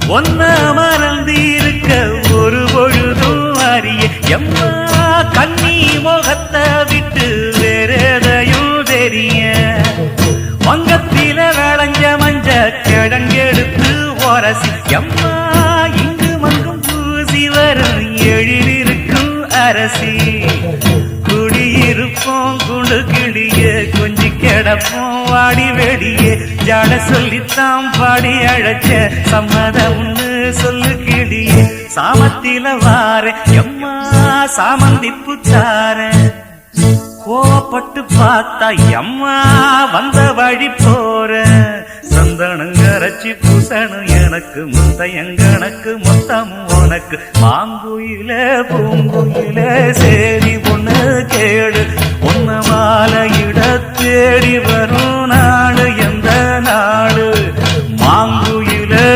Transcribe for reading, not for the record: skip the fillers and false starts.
ஒன்ன மறந்திருக்க ஒரு பொழுதும் அறிய எம்மா கண்ணி முகத்தை விட்டு வேறெதையும் தெரிய வங்கத்தில விளைஞ்ச மஞ்ச கிழங்கெடுத்து உரசி எம்மா இங்கு மங்கும் பூசி வரும் எழிலிருக்கும் அரசி குடியிருப்போம் குண்டு கிளிய கொஞ்சி கிடப்போம் வாடி வெடியே ஜாட சொல்லித்தான் பாடி அழைச்ச சம்மதம்னு சொல்லு கிளியே சாமத்தில வார எம்மா சாமந்தி புத்தார கோவப்பட்டு பார்த்தா எம்மா வந்த வழி போற சந்தனங்கரைச்சி பூசணும் எனக்கு முத்தையங்கணக்கு மொத்தமும் உனக்கு மாங்குயில பூங்குயில சேரி பொண்ணு கேடு ஒன்ன மாலையிட தேடி வரும் நாடு எந்த நாள்